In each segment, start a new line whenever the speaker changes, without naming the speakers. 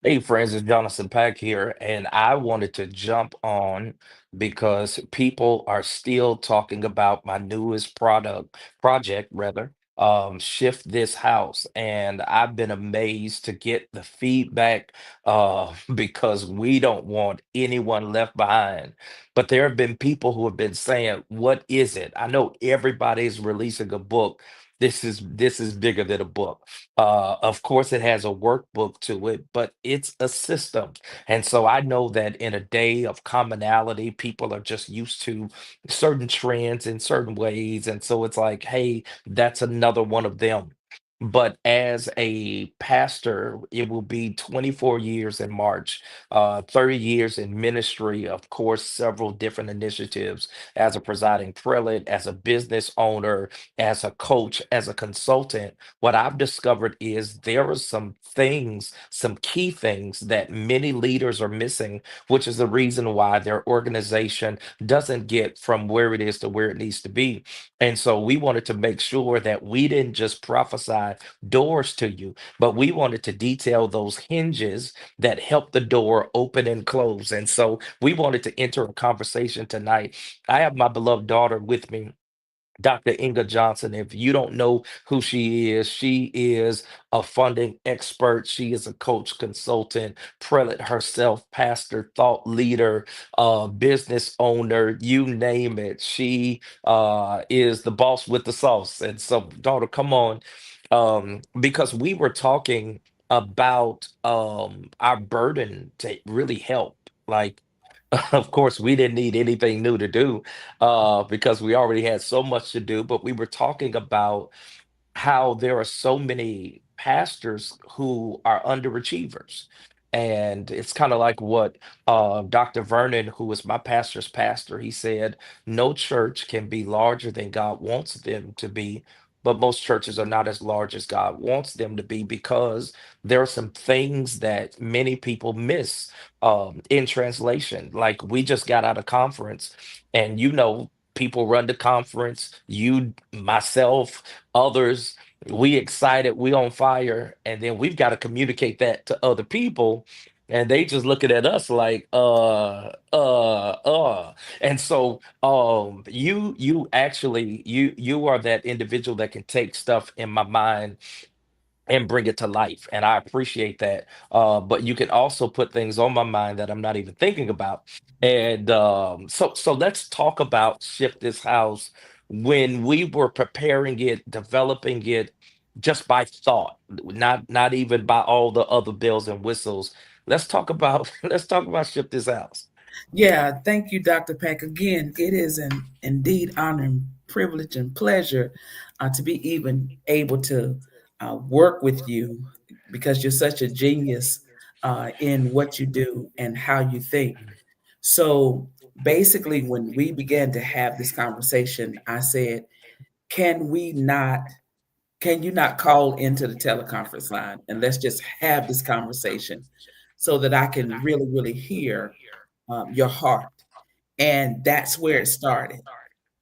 Hey friends, it's Johnasen Pack here, and I wanted to jump on because people are still talking about my newest project rather, Shift This House. And I've been amazed to get the feedback because we don't want anyone left behind. But there have been people who have been saying, what is it? I know everybody's releasing a book. This is bigger than a book. Of course, it has a workbook to it, but it's a system. And so I know that in a day of commonality, people are just used to certain trends in certain ways. And so it's like, hey, that's another one of them. But as a pastor, it will be 24 years in March, 30 years in ministry, of course, several different initiatives as a presiding prelate, as a business owner, as a coach, as a consultant. What I've discovered is there are some things, some key things that many leaders are missing, which is the reason why their organization doesn't get from where it is to where it needs to be. And so we wanted to make sure that we didn't just prophesy doors to you, but we wanted to detail those hinges that help the door open and close. And so we wanted to enter a conversation tonight. I have my beloved daughter with me, Dr. Inga Johnson. If you don't know who she is a funding expert. She is a coach, consultant, prelate herself, pastor, thought leader, business owner, you name it. She is the boss with the sauce. And so, daughter, come on. Because we were talking about our burden to really help. Like, of course, we didn't need anything new to do because we already had so much to do. But we were talking about how there are so many pastors who are underachievers. And it's kind of like what Dr. Vernon, who was my pastor's pastor, he said, no church can be larger than God wants them to be, but most churches are not as large as God wants them to be because there are some things that many people miss in translation. Like we just got out of conference, and people run the conference, you, myself, others, we excited, we on fire, and then we've got to communicate that to other people, and they just looking at us like and so you actually you are that individual that can take stuff in my mind and bring it to life. And I appreciate that. But you can also put things on my mind that I'm not even thinking about. And so let's talk about Shift This House. When we were preparing it, developing it just by thought, not even by all the other bells and whistles. Let's talk about let's talk about Shift This House.
Yeah, thank you, Dr. Pack. Again, it is an indeed honor and privilege and pleasure to be even able to work with you because you're such a genius in what you do and how you think. So basically, when we began to have this conversation, I said, can we not, can you not call into the teleconference line and let's just have this conversation so that I can really, really hear your heart? And that's where it started.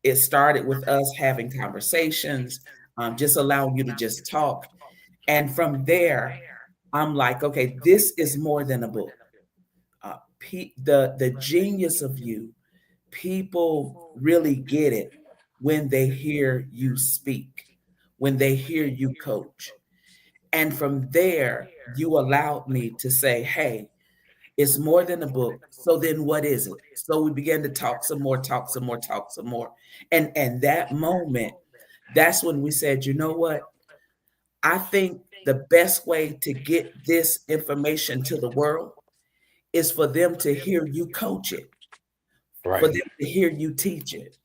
It started with us having conversations, just allowing you to just talk. And from there, I'm like, okay, this is more than a book. The genius of you, people really get it when they hear you speak, when they hear you coach. And from there, you allowed me to say, hey, it's more than a book. So then what is it? So we began to talk some more, talk some more, talk some more. And that moment, that's when we said, you know what? I think the best way to get this information to the world is for them to hear you coach it, for
Right.
them to hear you teach it.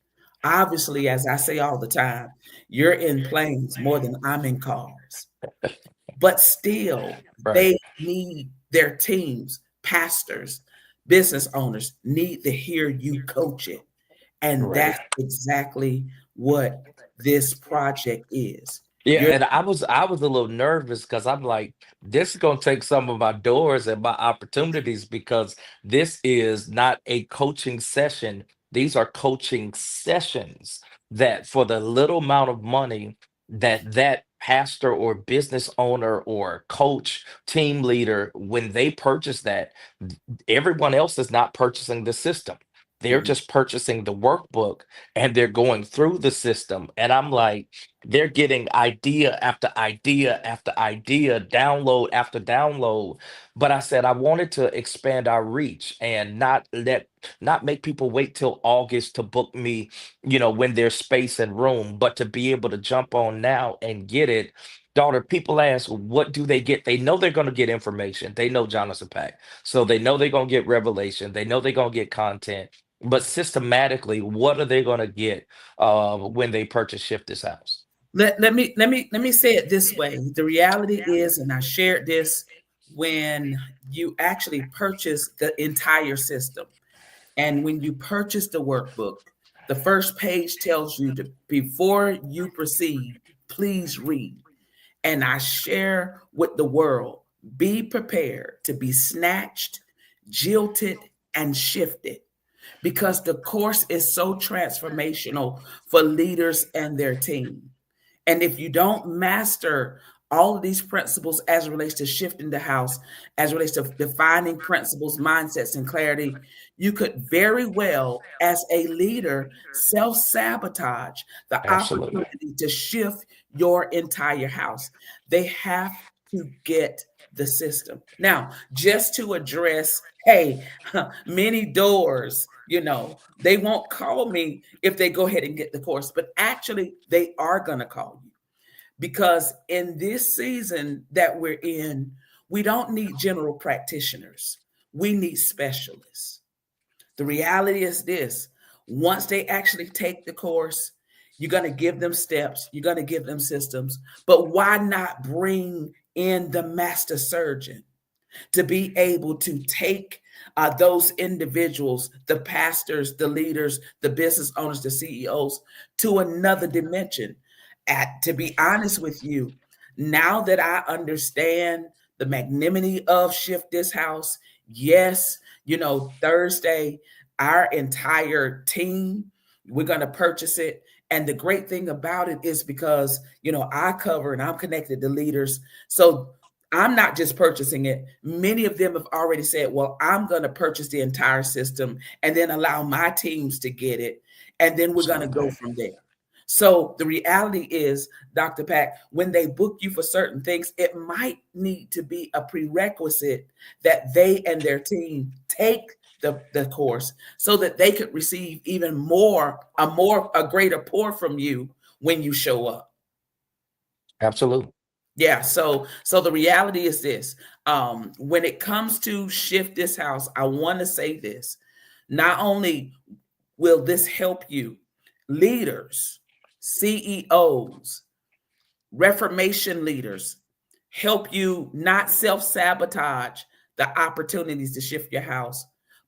Obviously, as I say all the time, you're in planes more than I'm in cars. But still,
Right.
they need their teams, pastors, business owners need to hear you coach it. And
Right.
that's exactly what this project is.
Yeah,
You're
and I was a little nervous because I'm like, this is gonna take some of my doors and my opportunities because this is not a coaching session. These are coaching sessions that for the little amount of money that pastor or business owner or coach, team leader, when they purchase that, everyone else is not purchasing the system. They're
Mhm.
just purchasing the workbook and they're going through the system. And I'm like, they're getting idea after idea after idea, download after download. But I said I wanted to expand our reach and not make people wait till August to book me, when there's space and room, but to be able to jump on now and get it. Daughter, people ask, what do they get? They know they're going to get information. They know Jonathan Pack. So they know they're going to get revelation. They know they're going to get content. But systematically, what are they going to get when they purchase Shift This House?
Let me say it this way. The reality is, and I shared this, when you actually purchase the entire system, and when you purchase the workbook, the first page tells you to, before you proceed, please read. And I share with the world, be prepared to be snatched, jilted, and shifted, because the course is so transformational for leaders and their team. And if you don't master all of these principles as it relates to shifting the house, as it relates to defining principles, mindsets, and clarity, you could very well, as a leader, self sabotage the
Absolutely.
opportunity to shift your entire house. They have to get the system. Now, just to address, hey, many doors, they won't call me if they go ahead and get the course, but actually, they are going to call you, because in this season that we're in, we don't need general practitioners. We need specialists. The reality is this: once they actually take the course, you're going to give them steps, you're going to give them systems, but why not bring in the master surgeon to be able to take those individuals, the pastors, the leaders, the business owners, the CEOs, to another dimension? To be honest with you, now that I understand the magnanimity of Shift This House, yes, Thursday, our entire team, we're going to purchase it. And the great thing about it is, because, I cover and I'm connected to leaders. So I'm not just purchasing it. Many of them have already said, well, I'm going to purchase the entire system and then allow my teams to get it. And then we're going to go
Absolutely.
from there. So the reality is, Dr. Pack, when they book you for certain things, it might need to be a prerequisite that they and their team take the course, so that they could receive even more, a greater pour from you when you show up.
Absolutely.
Yeah, so the reality is this. When it comes to Shift This House, I want to say this. Not only will this help you, leaders, CEOs, Reformation leaders, help you not self sabotage the opportunities to shift your house,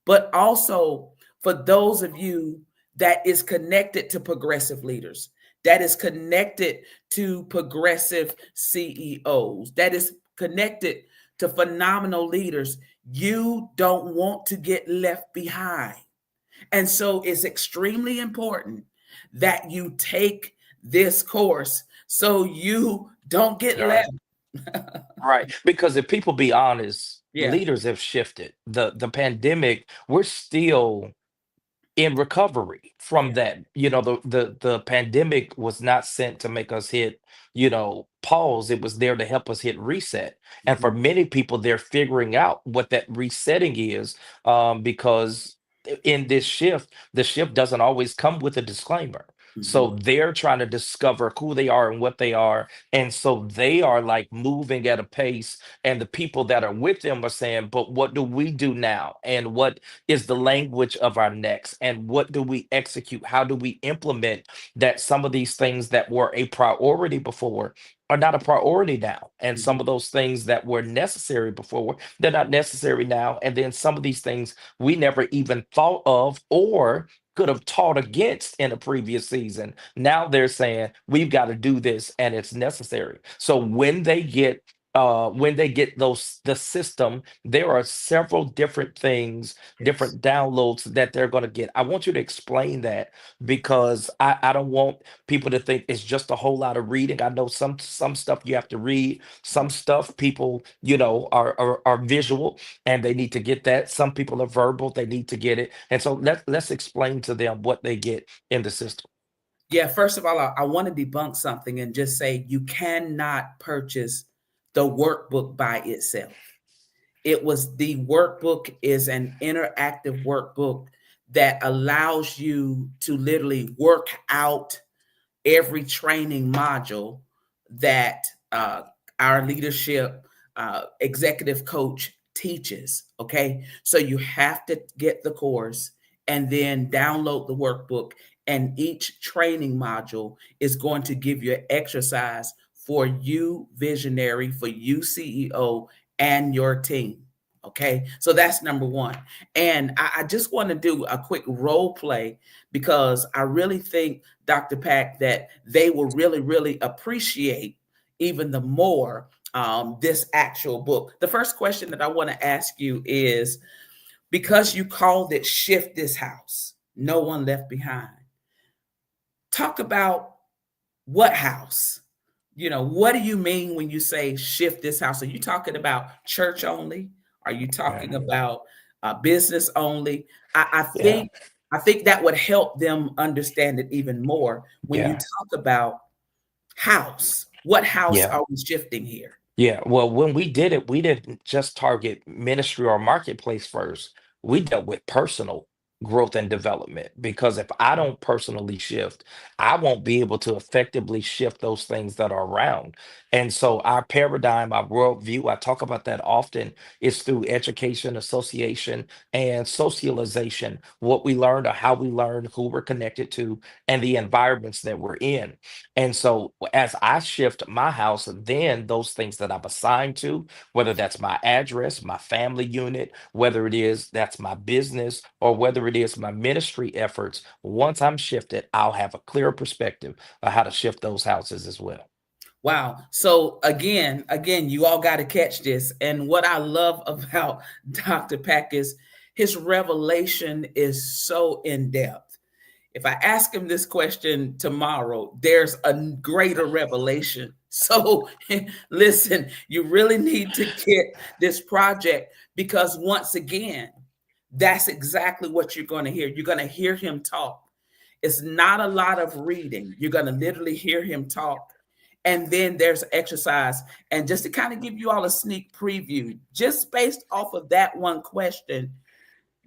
but also for those of you that is connected to progressive leaders, that is connected to progressive CEOs, that is connected to phenomenal leaders. You don't want to get left behind. And so it's extremely important that you take this course so you don't get
Right.
left.
Right. Because if people be honest,
Yeah.
leaders have shifted. The pandemic, we're still in recovery from
Yeah.
that. The pandemic was not sent to make us hit, pause. It was there to help us hit reset. And for
Mhm.
many people, they're figuring out what that resetting is, because in this shift, the shift doesn't always come with a disclaimer.
Mhm.
So they're trying to discover who they are and what they are. And so they are like moving at a pace, and the people that are with them are saying, but what do we do now? And what is the language of our next, and what do we execute, how do we implement that some of these things that were a priority before are not a priority now, and some
Mhm.
of those things that were necessary before, they're not necessary now, and then some of these things we never even thought of or could have taught against in a previous season, now they're saying we've got to do this and it's necessary. So when they get when they get those the system, there are several different things,
Yes.
different downloads that they're going to get. I want you to explain that because I don't want people to think it's just a whole lot of reading. I know some stuff you have to read, some stuff people, are visual and they need to get that. Some people are verbal, they need to get it. And so let's explain to them what they get in the system.
Yeah, first of all, I want to debunk something and just say you cannot purchase the workbook by itself. The workbook is an interactive workbook that allows you to literally work out every training module that our leadership executive coach teaches. Okay. So you have to get the course and then download the workbook. And each training module is going to give you an exercise for you, visionary, for you, CEO, and your team. Okay. So that's number one. And I just want to do a quick role play because I really think, Dr. Pack, that they will really, really appreciate even the more this actual book. The first question that I want to ask you is, because you called it Shift This House, No One Left Behind, talk about what house? What do you mean when you say shift this house? Are you talking about church only? Are you talking
Yeah.
about business only? I, I
Yeah.
think I think that would help them understand it even more when you
Yeah.
talk about house. What house
Yeah.
are we shifting here?
Yeah, well, when we did it, we didn't just target ministry or marketplace first. We dealt with personal growth and development because if I don't personally shift, I won't be able to effectively shift those things that are around. And so our paradigm, our worldview, I talk about that often, is through education, association, and socialization. What we learned or how we learn, who we're connected to, and the environments that we're in. And so as I shift my house, then those things that I'm assigned to, whether that's my address, my family unit, whether it is that's my business, or whether it is my ministry efforts, once I'm shifted, I'll have a clearer perspective of how to shift those houses as well.
Wow. So again, you all got to catch this. And what I love about Dr. Pack is his revelation is so in depth. If I ask him this question tomorrow, there's a greater revelation. So listen, you really need to get this project because once again, that's exactly what you're going to hear. You're going to hear him talk. It's not a lot of reading. You're going to literally hear him talk. And then there's exercise. And just to kind of give you all a sneak preview, just based off of that one question,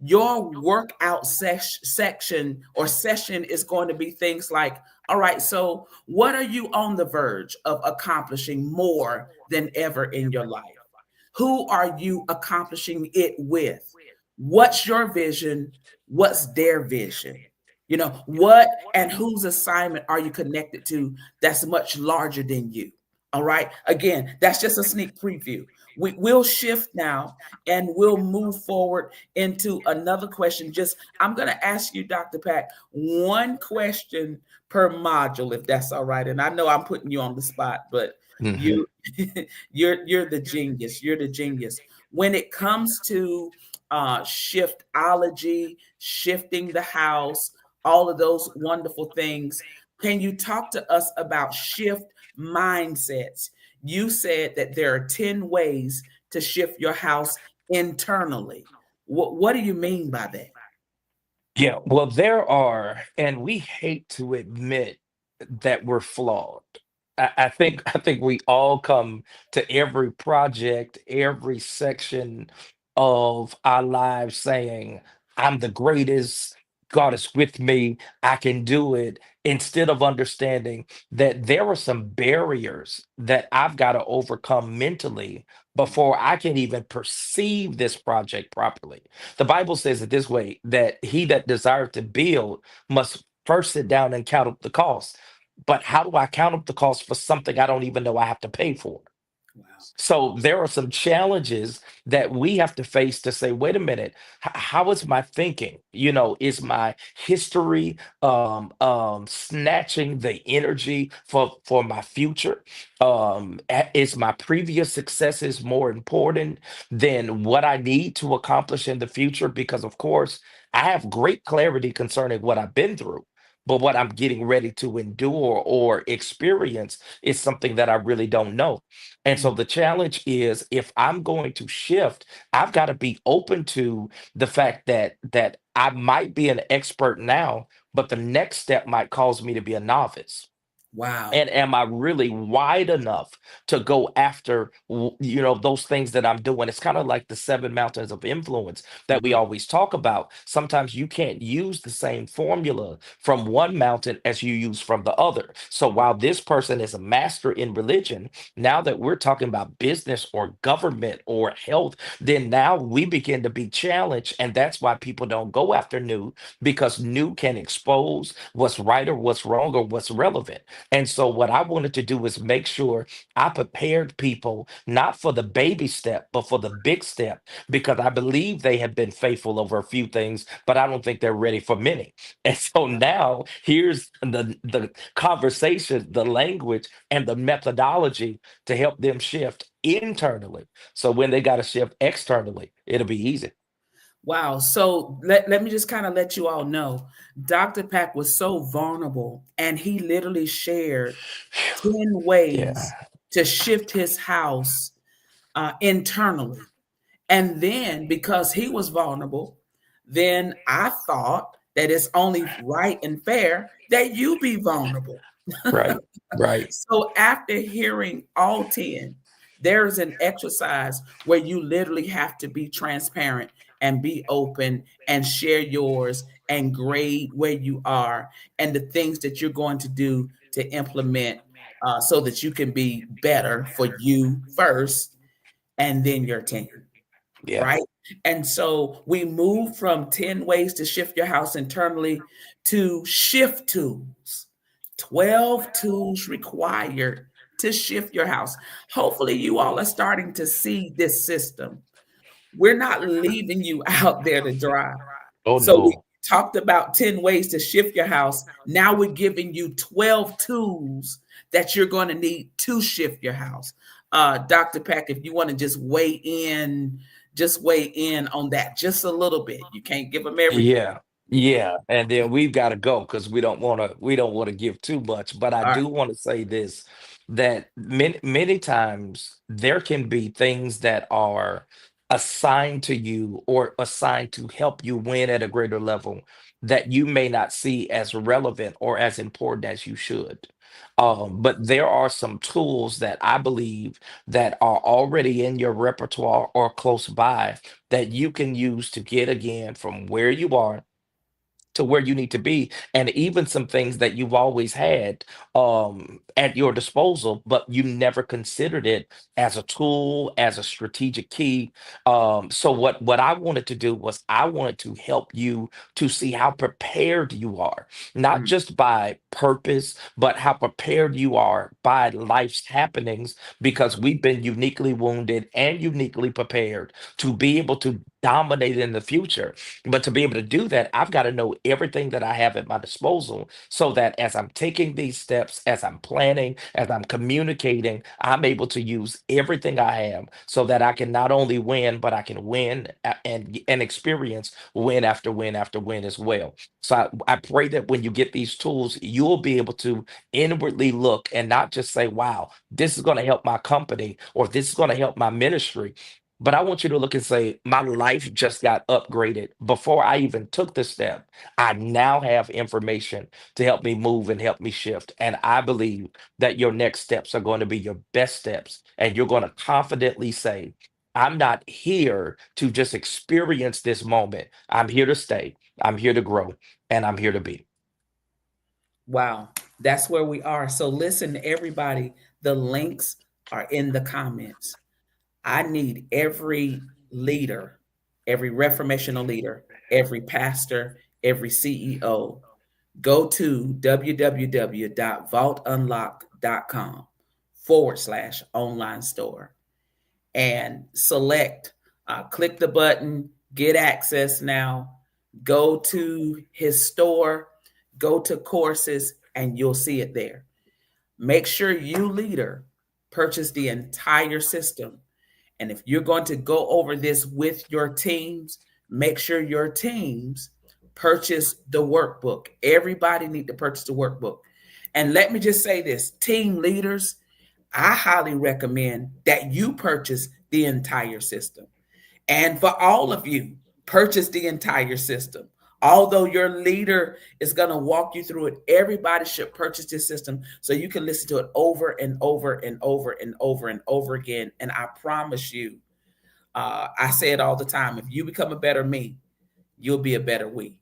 your workout section or session is going to be things like, all right, so what are you on the verge of accomplishing more than ever in your life? Who are you accomplishing it with? What's your vision? What's their vision? What and whose assignment are you connected to that's much larger than you? All right. Again, that's just a sneak preview. We'll shift now and we'll move forward into another question. Just, I'm going to ask you, Dr. Pack, one question per module, if that's all right. And I know I'm putting you on the spot, but
Mhm.
you you're the genius. You're the genius. When it comes to shiftology, shifting the house, all of those wonderful things, can you talk to us about shift mindsets? You said that there are 10 ways to shift your house internally. What do you mean by that?
Yeah, well, there are, and we hate to admit that we're flawed. I think we all come to every project, every section of our lives saying, "I'm the greatest. God is with me. I can do it." Instead of understanding that there are some barriers that I've got to overcome mentally before I can even perceive this project properly. The Bible says it this way, that he that desires to build must first sit down and count up the cost. But how do I count up the cost for something I don't even know I have to pay for?
Wow.
So there are some challenges that we have to face to say, wait a minute, how is my thinking? Is my history snatching the energy for my future? Is my previous successes more important than what I need to accomplish in the future? Because of course, I have great clarity concerning what I've been through. But what I'm getting ready to endure or experience is something that I really don't know. And so
Mm.
the challenge is, if I'm going to shift, I've got to be open to the fact that I might be an expert now, but the next step might cause me to be a novice.
Wow.
And am I really wide enough to go after, those things that I'm doing? It's kind of like the seven mountains of influence that we
Mhm.
always talk about. Sometimes you can't use the same formula from one mountain as you use from the other. So while this person is a master in religion, now that we're talking about business or government or health, then now we begin to be challenged. And that's why people don't go after new, because new can expose what's right or what's wrong or what's relevant. And so, what I wanted to do is make sure I prepared people not for the baby step, but for the big step, because I believe they have been faithful over a few things, but I don't think they're ready for many. And so now here's the conversation, the language, and the methodology to help them shift internally. So when they got to shift externally, it'll be easy.
Wow. So let me just kind of let you all know Dr. Pack was so vulnerable and he literally shared 10 ways
Yeah,
to shift his house internally. And then because he was vulnerable, then I thought that it's only right and fair that you be vulnerable.
right, right.
So after hearing all 10, there's an exercise where you literally have to be transparent and be open and share yours and grade where you are and the things that you're going to do to implement so that you can be better for you first and then your team,
Yeah,
right? And so we move from 10 ways to shift your house internally to shift tools. 12 tools required to shift your house. Hopefully, you all are starting to see this system. We're not leaving you out there to dry.
oh
So we
no.
talked about 10 ways to shift your house. Now we're giving you 12 tools that you're going to need to shift your house. Dr. Pack, if you want to just weigh in on that just a little bit. You can't give them everything.
Yeah, yeah, and then we've got to go because we don't want to give too much. But I
All right.
do want to say this, that many times there can be things that are assigned to you or assigned to help you win at a greater level that you may not see as relevant or as important as you should. But there are some tools that I believe that are already in your repertoire or close by that you can use to get again from where you are to where you need to be, and even some things that you've always had at your disposal, but you never considered it as a tool, as a strategic key. So what I wanted to do was I wanted to help you to see how prepared you are, not
Mm,
just by purpose, but how prepared you are by life's happenings, because we've been uniquely wounded and uniquely prepared to be able to dominate in the future. But to be able to do that, I've got to know everything that I have at my disposal, so that as I'm taking these steps, as I'm planning, as I'm communicating, I'm able to use everything I have so that I can not only win, but I can win and experience win after win after win as well. So I pray that when you get these tools, you'll be able to inwardly look and not just say, wow, this is going to help my company or this is going to help my ministry, but I want you to look and say, my life just got upgraded. Before I even took the step, I now have information to help me move and help me shift. And I believe that your next steps are going to be your best steps. And you're going to confidently say, I'm not here to just experience this moment. I'm here to stay. I'm here to grow. And I'm here to be.
wow. That's where we are. So listen, everybody, the links are in the comments. I need every leader, every reformational leader, every pastor, every CEO, go to www.vaultunlock.com online store and select, click the button, get access now, go to his store, go to courses, and you'll see it there. Make sure you, leader, purchase the entire system. And if you're going to go over this with your teams, make sure your teams purchase the workbook. Everybody need to purchase the workbook. And let me just say this, team leaders, I highly recommend that you purchase the entire system. And for all of you, purchase the entire system. Although your leader is going to walk you through it, everybody should purchase this system so you can listen to it over and over and over and over and over again. And I promise you, I say it all the time, if you become a better me, you'll be a better we.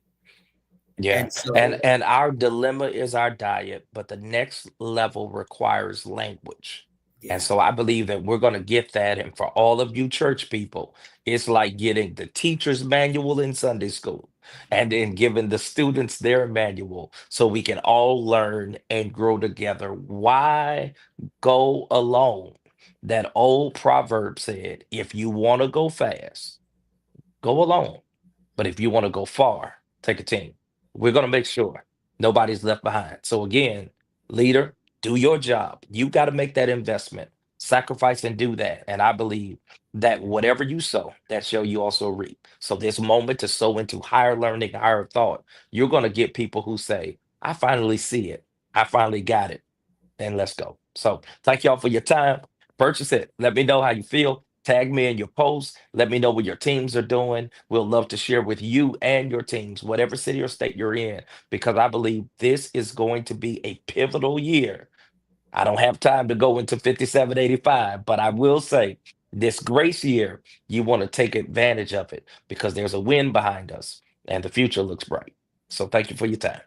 Yeah.
And so,
And our dilemma is our diet, but the next level requires language. And
yeah,
so I believe that we're going to get that. And for all of you church people, it's like getting the teacher's manual in Sunday school and then giving the students their manual so we can all learn and grow together. Why go alone? That old proverb said, if you want to go fast, go alone. But if you want to go far, take a team. We're going to make sure nobody's left behind. So, again, leader, do your job. You got to make that investment, sacrifice and do that. And I believe that whatever you sow, that shall you also reap. So, this moment to sow into higher learning, higher thought, you're going to get people who say, I finally see it. I finally got it, and let's go. So thank y'all for your time. Purchase it. Let me know how you feel. Tag me in your posts. Let me know what your teams are doing. We'll love to share with you and your teams, whatever city or state you're in, because I believe this is going to be a pivotal year. I don't have time to go into 5785, but I will say this grace year, you want to take advantage of it because there's a win behind us and the future looks bright. So thank you for your time.